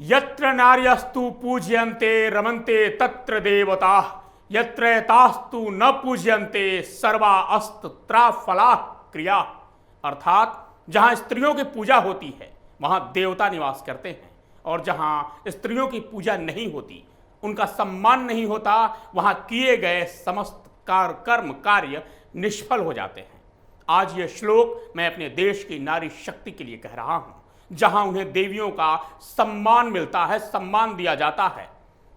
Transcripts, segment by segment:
यत्र नार्यस्तु पूज्यन्ते रमन्ते तत्र देवताः यत्र तास्तु न पूज्यन्ते सर्वा अस्त्रा फला क्रिया। अर्थात जहाँ स्त्रियों की पूजा होती है वहाँ देवता निवास करते हैं, और जहाँ स्त्रियों की पूजा नहीं होती, उनका सम्मान नहीं होता, वहाँ किए गए समस्त कर्म कार्य निष्फल हो जाते हैं। आज ये श्लोक मैं अपने देश की नारी शक्ति के लिए कह रहा हूँ, जहाँ उन्हें देवियों का सम्मान मिलता है, सम्मान दिया जाता है।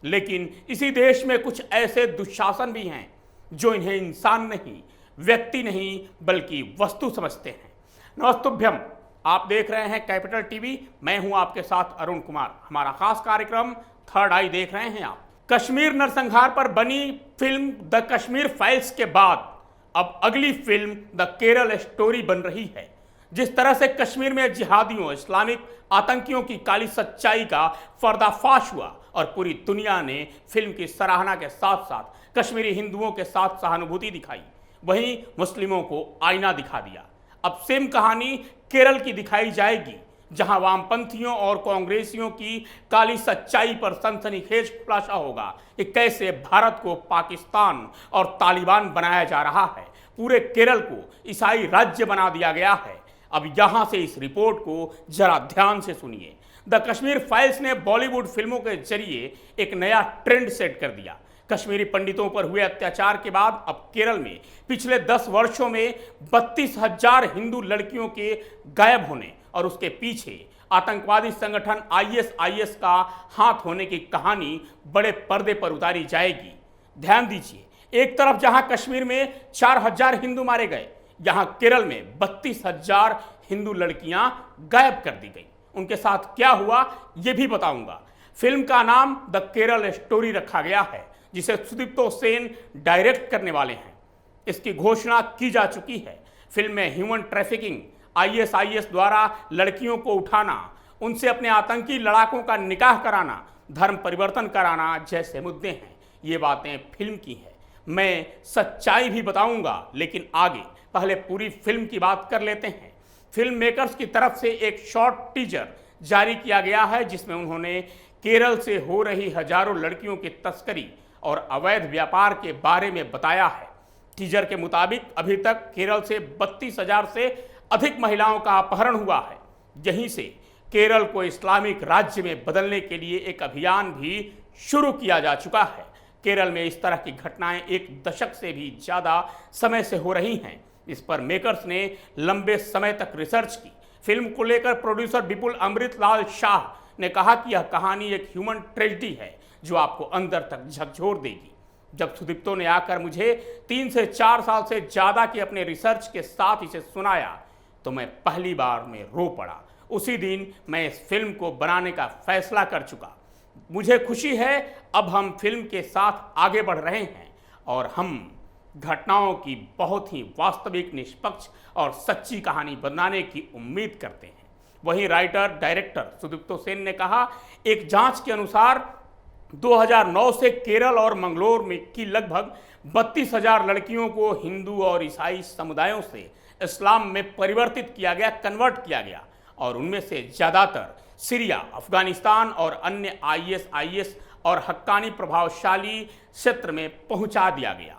लेकिन इसी देश में कुछ ऐसे दुशासन भी हैं जो इन्हें इंसान नहीं, व्यक्ति नहीं, बल्कि वस्तु समझते हैं। नमस्तुभ्यम, आप देख रहे हैं कैपिटल टीवी। मैं हूं आपके साथ अरुण कुमार। हमारा खास कार्यक्रम थर्ड आई देख रहे हैं आप। कश्मीर नरसंहार पर बनी फिल्म द कश्मीर फाइल्स के बाद अब अगली फिल्म द केरल स्टोरी बन रही है। जिस तरह से कश्मीर में जिहादियों, इस्लामिक आतंकियों की काली सच्चाई का पर्दाफाश हुआ और पूरी दुनिया ने फिल्म की सराहना के साथ साथ कश्मीरी हिंदुओं के साथ सहानुभूति दिखाई, वहीं मुस्लिमों को आईना दिखा दिया। अब सेम कहानी केरल की दिखाई जाएगी, जहां वामपंथियों और कांग्रेसियों की काली सच्चाई पर सनसनीखेज खुलासा होगा कि कैसे भारत को पाकिस्तान और तालिबान बनाया जा रहा है। पूरे केरल को ईसाई राज्य बना दिया गया है। अब यहां से इस रिपोर्ट को जरा ध्यान से सुनिए। द कश्मीर फाइल्स ने बॉलीवुड फिल्मों के जरिए एक नया ट्रेंड सेट कर दिया। कश्मीरी पंडितों पर हुए अत्याचार के बाद अब केरल में पिछले 10 वर्षों में 32,000 हिंदू लड़कियों के गायब होने और उसके पीछे आतंकवादी संगठन आईएसआईएस का हाथ होने की कहानी बड़े पर्दे पर उतारी जाएगी। ध्यान दीजिए, एक तरफ जहां कश्मीर में 4,000 हिंदू मारे गए, यहां केरल में 32,000 हिंदू लड़कियां गायब कर दी गई। उनके साथ क्या हुआ यह भी बताऊंगा। फिल्म का नाम द केरल स्टोरी रखा गया है, जिसे सुदीप्तो सेन डायरेक्ट करने वाले हैं। इसकी घोषणा की जा चुकी है। फिल्म में ह्यूमन ट्रैफिकिंग, आईएसआईएस द्वारा लड़कियों को उठाना, उनसे अपने आतंकी लड़ाकों का निकाह कराना, धर्म परिवर्तन कराना जैसे मुद्दे हैं। ये बातें फिल्म की हैं। मैं सच्चाई भी बताऊंगा, लेकिन आगे पहले पूरी फिल्म की बात कर लेते हैं। फिल्म मेकर्स की तरफ से एक शॉर्ट टीजर जारी किया गया है, जिसमें उन्होंने केरल से हो रही हजारों लड़कियों की तस्करी और अवैध व्यापार के बारे में बताया है। टीजर के मुताबिक अभी तक केरल से 32,000 से अधिक महिलाओं का अपहरण हुआ है। यहीं से केरल को इस्लामिक राज्य में बदलने के लिए एक अभियान भी शुरू किया जा चुका है। केरल में इस तरह की घटनाएं 1 दशक से भी ज़्यादा समय से हो रही हैं। इस पर मेकर्स ने लंबे समय तक रिसर्च की। फिल्म को लेकर प्रोड्यूसर विपुल अमृतलाल शाह ने कहा कि यह कहानी एक ह्यूमन ट्रेजेडी है जो आपको अंदर तक झकझोर देगी। जब सुदीप्तो ने आकर मुझे 3 से 4 साल से ज़्यादा के अपने रिसर्च के साथ इसे सुनाया तो मैं पहली बार में रो पड़ा। उसी दिन मैं इस फिल्म को बनाने का फैसला कर चुका। मुझे खुशी है, अब हम फिल्म के साथ आगे बढ़ रहे हैं और हम घटनाओं की बहुत ही वास्तविक, निष्पक्ष और सच्ची कहानी बनाने की उम्मीद करते हैं। वहीं राइटर डायरेक्टर सुदीप्तो सेन ने कहा, एक जांच के अनुसार 2009 से केरल और मंगलोर में की लगभग 32,000 लड़कियों को हिंदू और ईसाई समुदायों से इस्लाम में परिवर्तित किया गया, कन्वर्ट किया गया, और उनमें से ज़्यादातर सीरिया, अफगानिस्तान और अन्य आईएसआईएस और हक्कानी प्रभावशाली क्षेत्र में पहुंचा दिया गया।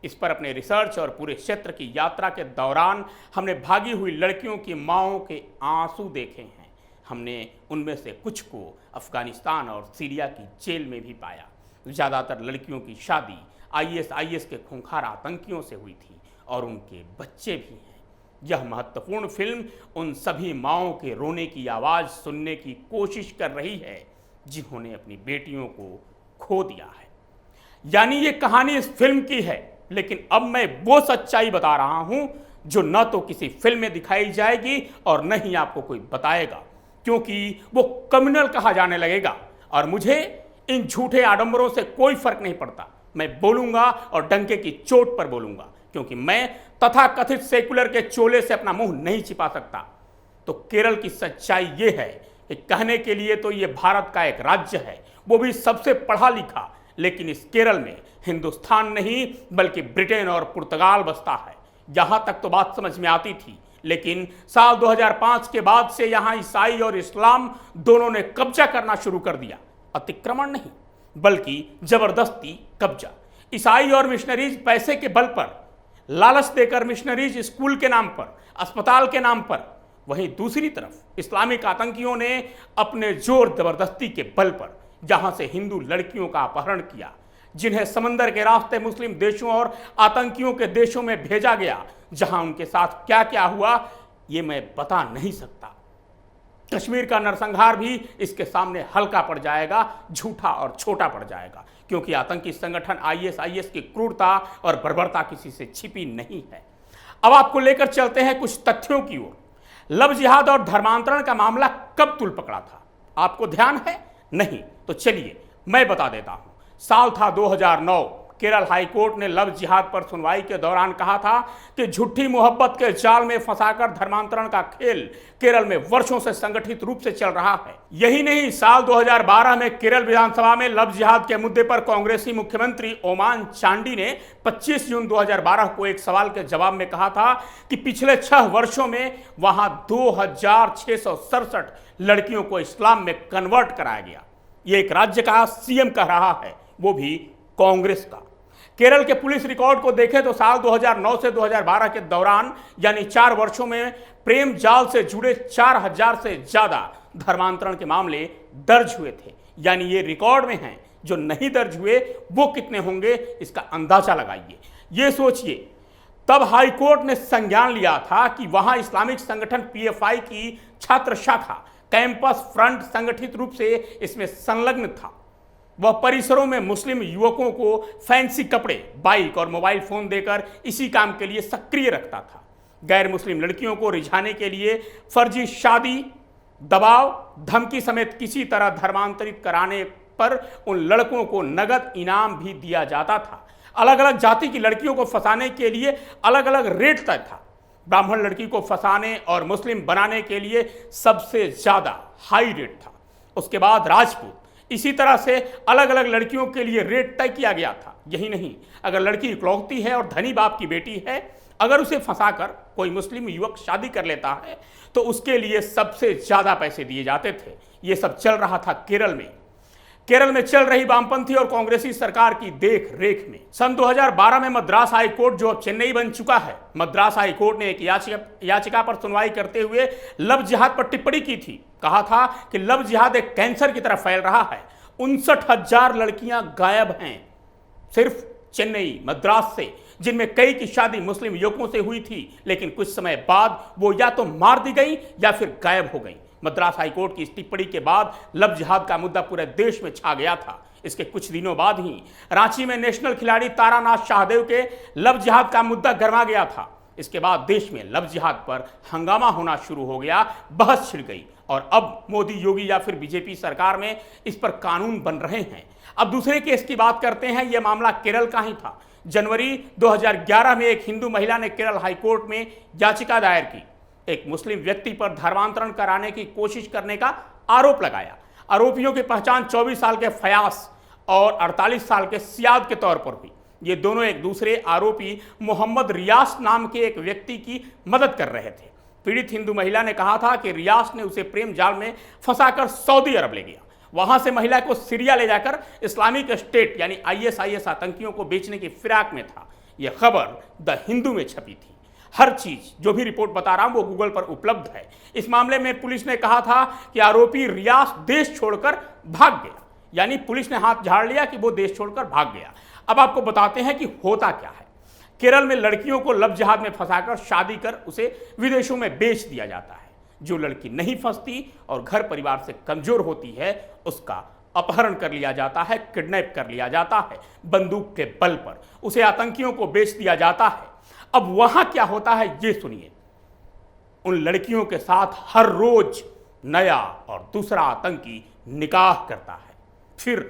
इस पर अपने रिसर्च और पूरे क्षेत्र की यात्रा के दौरान हमने भागी हुई लड़कियों की माँओं के आंसू देखे हैं। हमने उनमें से कुछ को अफगानिस्तान और सीरिया की जेल में भी पाया। ज़्यादातर लड़कियों की शादी आईएसआईएस के खूंखार आतंकियों से हुई थी और उनके बच्चे भी हैं। यह महत्वपूर्ण फिल्म उन सभी माँओं के रोने की आवाज़ सुनने की कोशिश कर रही है जिन्होंने अपनी बेटियों को खो दिया है। यानी ये कहानी इस फिल्म की है, लेकिन अब मैं वो सच्चाई बता रहा हूँ जो न तो किसी फिल्म में दिखाई जाएगी और न ही आपको कोई बताएगा, क्योंकि वो कम्युनल कहा जाने लगेगा। और मुझे इन झूठे आडंबरों से कोई फर्क नहीं पड़ता। मैं बोलूंगा और डंके की चोट पर बोलूंगा, क्योंकि मैं तथाकथित सेकुलर के चोले से अपना मुंह नहीं छिपा सकता। तो केरल की सच्चाई ये है कि कहने के लिए तो ये भारत का एक राज्य है, वो भी सबसे पढ़ा लिखा, लेकिन इस केरल में हिंदुस्तान नहीं बल्कि ब्रिटेन और पुर्तगाल बसता है। यहाँ तक तो बात समझ में आती थी, लेकिन साल 2005 के बाद से यहां ईसाई और इस्लाम दोनों ने कब्जा करना शुरू कर दिया। अतिक्रमण नहीं, बल्कि जबरदस्ती कब्जा। ईसाई और मिशनरीज पैसे के बल पर लालच देकर मिशनरीज स्कूल के नाम पर, अस्पताल के नाम पर, वहीं दूसरी तरफ इस्लामिक आतंकियों ने अपने जोर जबरदस्ती के बल पर जहां से हिंदू लड़कियों का अपहरण किया, जिन्हें समंदर के रास्ते मुस्लिम देशों और आतंकियों के देशों में भेजा गया, जहां उनके साथ क्या क्या हुआ ये मैं बता नहीं सकता। कश्मीर का नरसंहार भी इसके सामने हल्का पड़ जाएगा, झूठा और छोटा पड़ जाएगा, क्योंकि आतंकी संगठन आईएसआईएस की क्रूरता और बर्बरता किसी से छिपी नहीं है। अब आपको लेकर चलते हैं कुछ तथ्यों की ओर। लव जिहाद और धर्मांतरण का मामला कब तुल पकड़ा था, आपको ध्यान है? नहीं तो चलिए मैं बता देता हूं। साल था 2009। केरल हाईकोर्ट ने लव जिहाद पर सुनवाई के दौरान कहा था कि झूठी मोहब्बत के जाल में फंसाकर धर्मांतरण का खेल केरल में वर्षों से संगठित रूप से चल रहा है। यही नहीं, साल 2012 में केरल विधानसभा में लव जिहाद के मुद्दे पर कांग्रेसी मुख्यमंत्री ओमान चांडी ने 25 जून 2012 को एक सवाल के जवाब में कहा था कि पिछले 6 वर्षों में वहां 2667 लड़कियों को इस्लाम में कन्वर्ट कराया गया। ये एक राज्य का सीएम कह रहा है, वो भी कांग्रेस का। केरल के पुलिस रिकॉर्ड को देखें तो साल 2009 से 2012 के दौरान यानी 4 वर्षों में प्रेम जाल से जुड़े 4000 से ज्यादा धर्मांतरण के मामले दर्ज हुए थे। यानी ये रिकॉर्ड में हैं। जो नहीं दर्ज हुए वो कितने होंगे इसका अंदाजा लगाइए। ये सोचिए, तब हाईकोर्ट ने संज्ञान लिया था कि वहां इस्लामिक संगठन पीएफआई की छात्र शाखा कैंपस फ्रंट संगठित रूप से इसमें संलग्न था। वह परिसरों में मुस्लिम युवकों को फैंसी कपड़े, बाइक और मोबाइल फोन देकर इसी काम के लिए सक्रिय रखता था। गैर मुस्लिम लड़कियों को रिझाने के लिए फर्जी शादी, दबाव, धमकी समेत किसी तरह धर्मांतरित कराने पर उन लड़कों को नगद इनाम भी दिया जाता था। अलग अलग जाति की लड़कियों को फंसाने के लिए अलग अलग रेट तय था। ब्राह्मण लड़की को फंसाने और मुस्लिम बनाने के लिए सबसे ज्यादा हाई रेट था। उसके बाद राजपूत, इसी तरह से अलग अलग लड़कियों के लिए रेट तय किया गया था। यही नहीं, अगर लड़की इकलौती है और धनी बाप की बेटी है, अगर उसे फंसाकर कोई मुस्लिम युवक शादी कर लेता है तो उसके लिए सबसे ज्यादा पैसे दिए जाते थे। यह सब चल रहा था केरल में। केरल में चल रही वामपंथी और कांग्रेसी सरकार की देख रेख में सन 2012 में मद्रास हाई कोर्ट, जो अब चेन्नई बन चुका है, मद्रास हाई कोर्ट ने एक याचिका पर सुनवाई करते हुए लव जिहाद पर टिप्पणी की थी। कहा था कि लव जिहाद एक कैंसर की तरह फैल रहा है। 59,000 लड़कियां गायब हैं सिर्फ चेन्नई, मद्रास से, जिनमें कई की शादी मुस्लिम युवकों से हुई थी, लेकिन कुछ समय बाद वो या तो मार दी गई या फिर गायब हो गई। मद्रास हाईकोर्ट की इस टिप्पणी के बाद लव जिहाद का मुद्दा पूरे देश में छा गया था। इसके कुछ दिनों बाद ही रांची में नेशनल खिलाड़ी तारानाथ शाहदेव के लव जिहाद का मुद्दा गरमा गया था। इसके बाद देश में लव जिहाद पर हंगामा होना शुरू हो गया, बहस छिड़ गई और अब मोदी, योगी या फिर बीजेपी सरकार में इस पर कानून बन रहे हैं। अब दूसरे केस की बात करते हैं। यह मामला केरल का ही था। जनवरी 2011 में एक हिंदू महिला ने केरल हाईकोर्ट में याचिका दायर की। एक मुस्लिम व्यक्ति पर धर्मांतरण कराने की कोशिश करने का आरोप लगाया। आरोपियों की पहचान 24 साल के फयास और 48 साल के सियाद के तौर पर हुई। ये दोनों एक दूसरे आरोपी मोहम्मद रियास नाम के एक व्यक्ति की मदद कर रहे थे। पीड़ित हिंदू महिला ने कहा था कि रियास ने उसे प्रेम जाल में फंसाकर सऊदी अरब ले गया। वहां से महिला को सीरिया ले जाकर इस्लामिक स्टेट यानी आईएसआईएस आतंकियों को बेचने की फिराक में था। यह खबर द हिंदू में छपी थी। हर चीज जो भी रिपोर्ट बता रहा हूं वो गूगल पर उपलब्ध है। इस मामले में पुलिस ने कहा था कि आरोपी रियास देश छोड़कर भाग गया, यानी पुलिस ने हाथ झाड़ लिया कि वो देश छोड़कर भाग गया। अब आपको बताते हैं कि होता क्या है। केरल में लड़कियों को लव जिहाद में फंसाकर शादी कर उसे विदेशों में बेच दिया जाता है। जो लड़की नहीं फंसती और घर परिवार से कमजोर होती है उसका अपहरण कर लिया जाता है, किडनैप कर लिया जाता है, बंदूक के बल पर उसे आतंकियों को बेच दिया जाता है। अब वहां क्या होता है ये सुनिए। उन लड़कियों के साथ हर रोज नया और दूसरा आतंकी निकाह करता है, फिर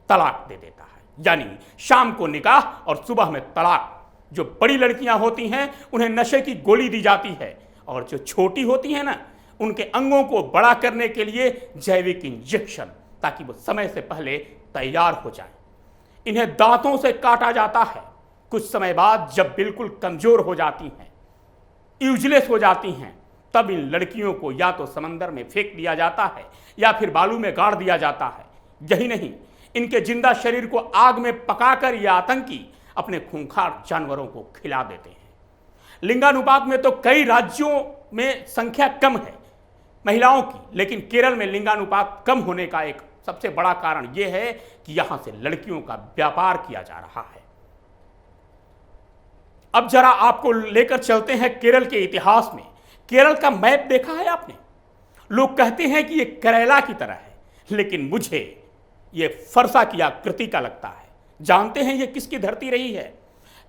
तलाक दे देता है। यानी शाम को निकाह और सुबह में तलाक। जो बड़ी लड़कियां होती हैं उन्हें नशे की गोली दी जाती है और जो छोटी होती हैं ना, उनके अंगों को बड़ा करने के लिए जैविक इंजेक्शन, ताकि वो समय से पहले तैयार हो जाए। इन्हें दांतों से काटा जाता है। कुछ समय बाद जब बिल्कुल कमजोर हो जाती हैं यूजलेस हो जाती हैं, तब इन लड़कियों को या तो समंदर में फेंक दिया जाता है या फिर बालू में गाड़ दिया जाता है। यही नहीं, इनके जिंदा शरीर को आग में पकाकर ये आतंकी अपने खूंखार जानवरों को खिला देते हैं। लिंगानुपात में तो कई राज्यों में संख्या कम है महिलाओं की, लेकिन केरल में लिंगानुपात कम होने का एक सबसे बड़ा कारण यह है कि यहां से लड़कियों का व्यापार किया जा रहा है। अब जरा आपको लेकर चलते हैं केरल के इतिहास में। केरल का मैप देखा है आपने? लोग कहते हैं कि यह केरला की तरह है, लेकिन मुझे यह फरसा की आकृति का लगता है। जानते हैं यह किसकी धरती रही है?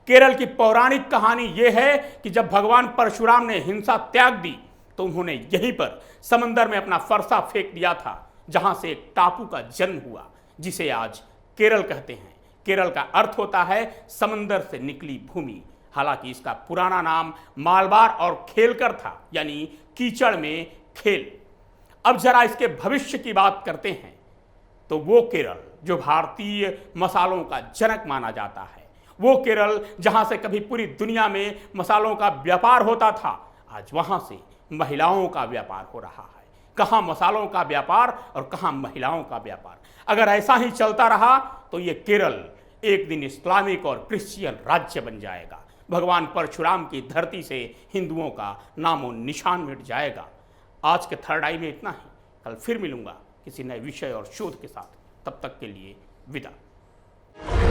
केरल की पौराणिक कहानी यह है कि जब भगवान परशुराम ने हिंसा त्याग दी तो उन्होंने यहीं पर समंदर में अपना फरसा फेंक दिया था, जहां से एक टापू का जन्म हुआ जिसे आज केरल कहते हैं। केरल का अर्थ होता है समंदर से निकली भूमि। हालांकि इसका पुराना नाम मालबार और खेलकर था, यानी कीचड़ में खेल। अब जरा इसके भविष्य की बात करते हैं तो वो केरल जो भारतीय मसालों का जनक माना जाता है, वो केरल जहां से कभी पूरी दुनिया में मसालों का व्यापार होता था, आज वहां से महिलाओं का व्यापार हो रहा है। कहां मसालों का व्यापार और कहां महिलाओं का व्यापार। अगर ऐसा ही चलता रहा तो ये केरल एक दिन इस्लामिक और क्रिश्चियन राज्य बन जाएगा। भगवान परशुराम की धरती से हिंदुओं का नामो निशान मिट जाएगा। आज के थर्ड आई में इतना ही। कल फिर मिलूंगा किसी नए विषय और शोध के साथ। तब तक के लिए विदा।